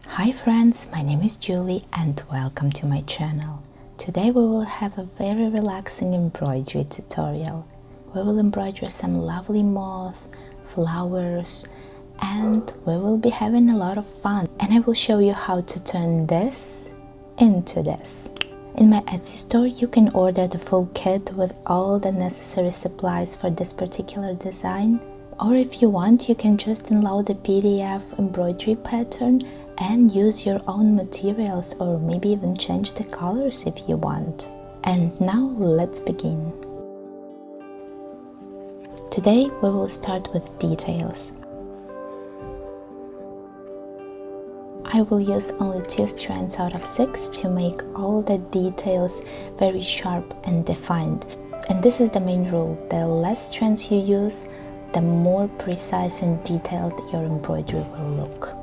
Hi friends, my name is Julie and welcome to my channel. Today we will have a very relaxing embroidery tutorial. We will embroider some lovely moth, flowers, and we will be having a lot of fun. And I will show you how to turn this into this. In my Etsy store you can order the full kit with all the necessary supplies for this particular design. Or if you want, you can just download the PDF embroidery pattern and use your own materials, or maybe even change the colors if you want. And now let's begin. Today we will start with details. I will use only 2 strands out of 6 to make all the details very sharp and defined. And this is the main rule: the less strands you use, the more precise and detailed your embroidery will look.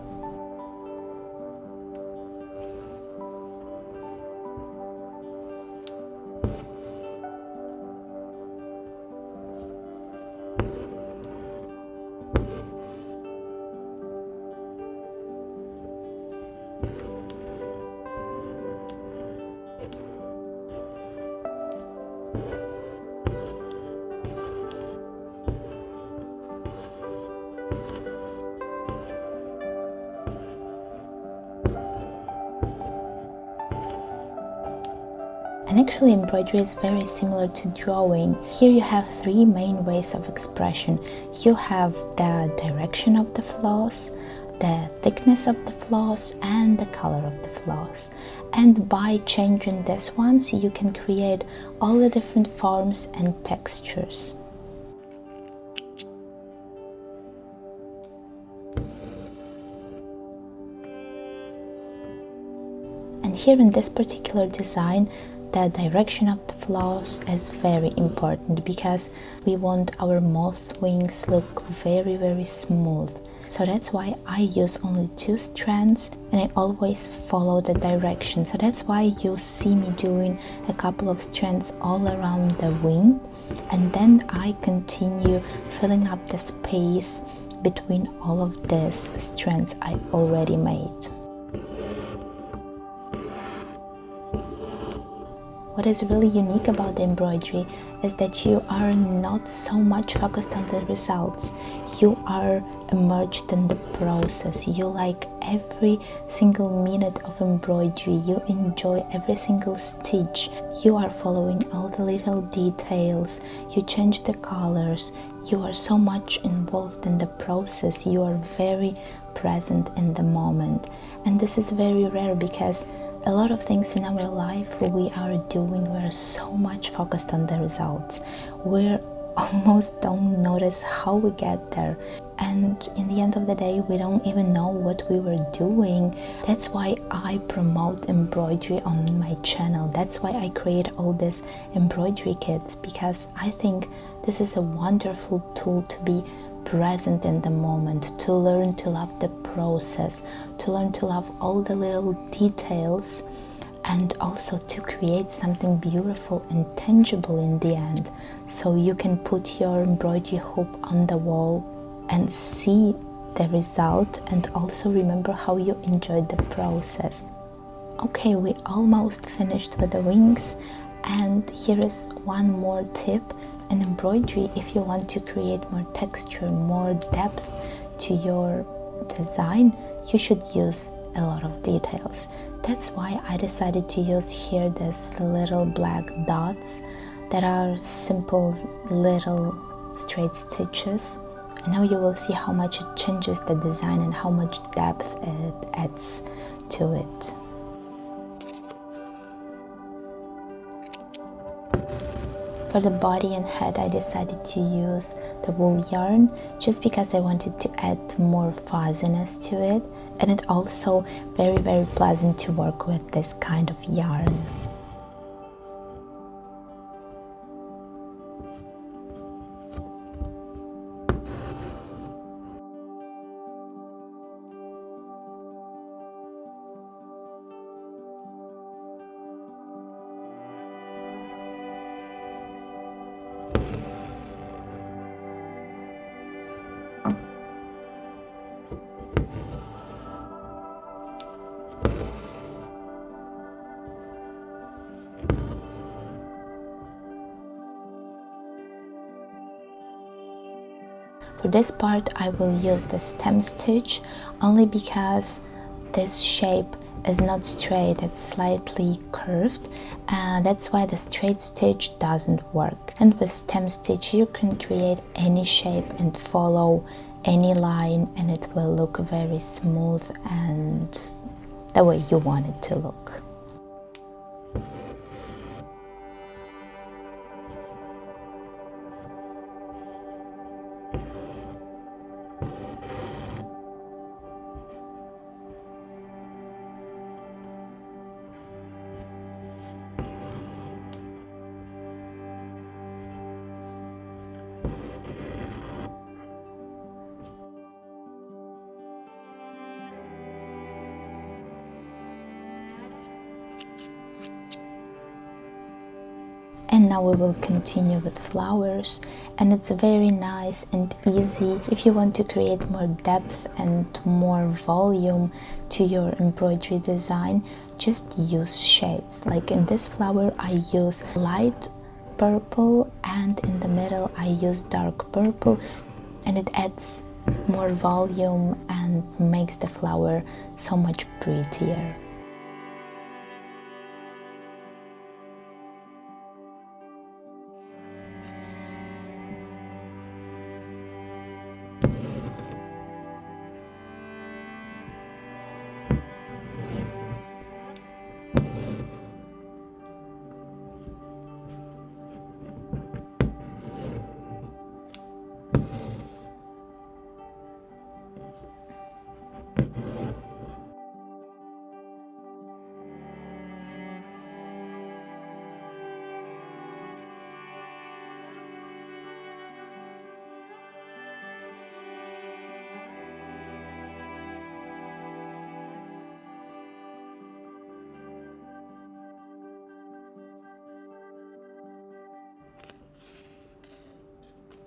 And actually embroidery is very similar to drawing. Here you have 3 main ways of expression. You have the direction of the floss, the thickness of the floss, and the color of the floss. And by changing these ones, you can create all the different forms and textures. And here in this particular design, the direction of the floss is very important because we want our moth wings look very smooth. So that's why I use only 2 strands and I always follow the direction. So that's why you see me doing a couple of strands all around the wing, and then I continue filling up the space between all of these strands I already made. What is really unique about the embroidery is that you are not so much focused on the results. You are immersed in the process. You like every single minute of embroidery. You enjoy every single stitch. You are following all the little details. You change the colors. You are so much involved in the process. You are very present in the moment. And this is very rare because a lot of things in our life we are doing, we're so much focused on the results. We almost don't notice how we get there. And in the end of the day, we don't even know what we were doing. That's why I promote embroidery on my channel. That's why I create all these embroidery kits, because I think this is a wonderful tool to be present in the moment, to learn to love the process, to learn to love all the little details, and also to create something beautiful and tangible in the end, so you can put your embroidery hoop on the wall and see the result and also remember how you enjoyed the process. Okay, we almost finished with the wings, and here is one more tip. In embroidery, if you want to create more texture, more depth to your design, you should use a lot of details. That's why I decided to use here these little black dots that are simple little straight stitches. And now you will see how much it changes the design and how much depth it adds to it. For the body and head, I decided to use the wool yarn just because I wanted to add more fuzziness to it, and it's also very pleasant to work with this kind of yarn. For this part I will use the stem stitch only because this shape is not straight, it's slightly curved, and that's why the straight stitch doesn't work. And with stem stitch you can create any shape and follow any line, and it will look very smooth and the way you want it to look. And now we will continue with flowers, and it's very nice and easy if you want to create more depth and more volume to your embroidery design. Just use shades. Like in this flower I use light purple, and in the middle I use dark purple, and it adds more volume and makes the flower so much prettier.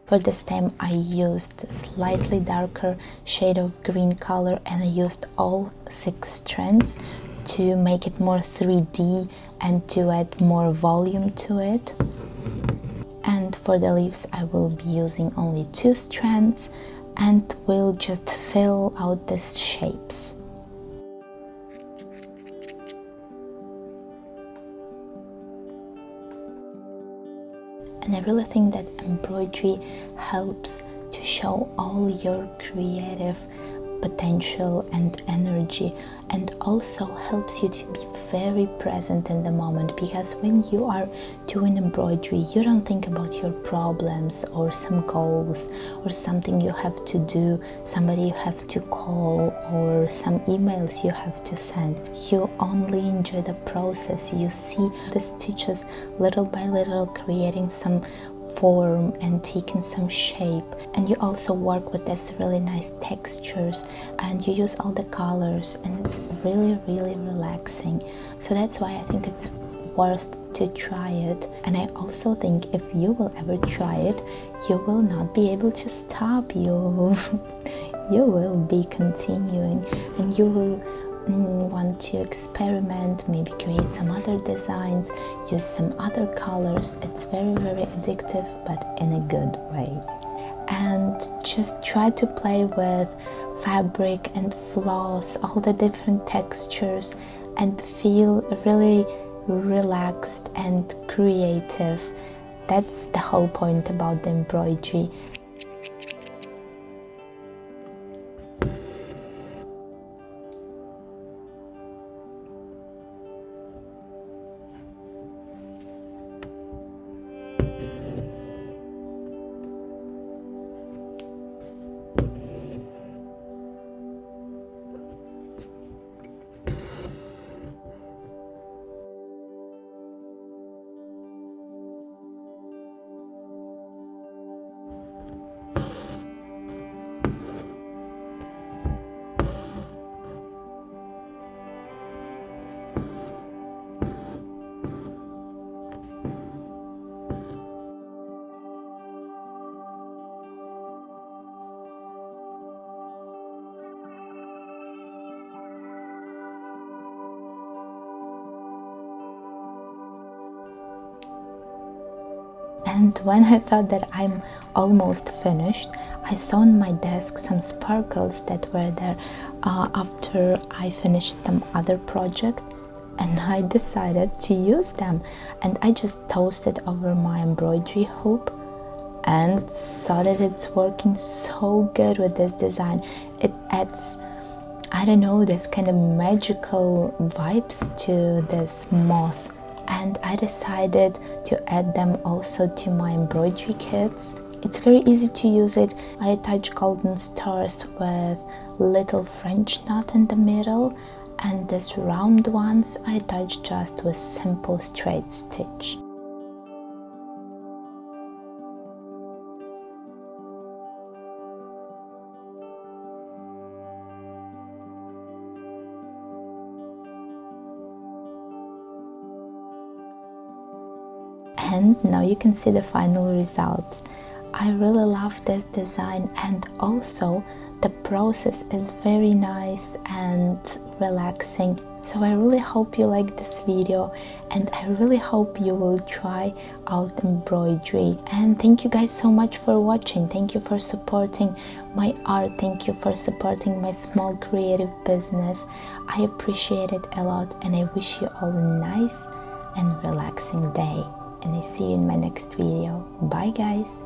For the stem I used a slightly darker shade of green color, and I used all 6 strands to make it more 3D and to add more volume to it. And for the leaves I will be using only 2 strands and will just fill out these shapes. And I really think that embroidery helps to show all your creative potential and energy, and also helps you to be very present in the moment, because when you are doing embroidery you don't think about your problems or some goals or something you have to do, somebody you have to call, or some emails you have to send. You only enjoy the process. You see the stitches little by little creating some form and taking some shape, and you also work with this really nice textures, and you use all the colors, and it's really relaxing. So that's why I think it's worth to try it. And I also think if you will ever try it, you will not be able to stop. You will be continuing, and you will want to experiment, maybe create some other designs, use some other colors. It's very addictive, but in a good way. And just try to play with fabric and floss, all the different textures, and feel really relaxed and creative. That's the whole point about the embroidery. And when I thought that I'm almost finished, I saw on my desk some sparkles that were there after I finished some other project, and I decided to use them, and I just toasted over my embroidery hoop and saw that it's working so good with this design. It adds, I don't know, this kind of magical vibes to this moth, and I decided to add them also to my embroidery kits. It's very easy to use it. I attach golden stars with little French knot in the middle, and these round ones I attach just with simple straight stitch. And now you can see the final results. I really love this design, and also the process is very nice and relaxing. So I really hope you like this video, and I really hope you will try out embroidery. And thank you guys so much for watching. Thank you for supporting my art. Thank you for supporting my small creative business. I appreciate it a lot, and I wish you all a nice and relaxing day. And I see you in my next video. Bye guys.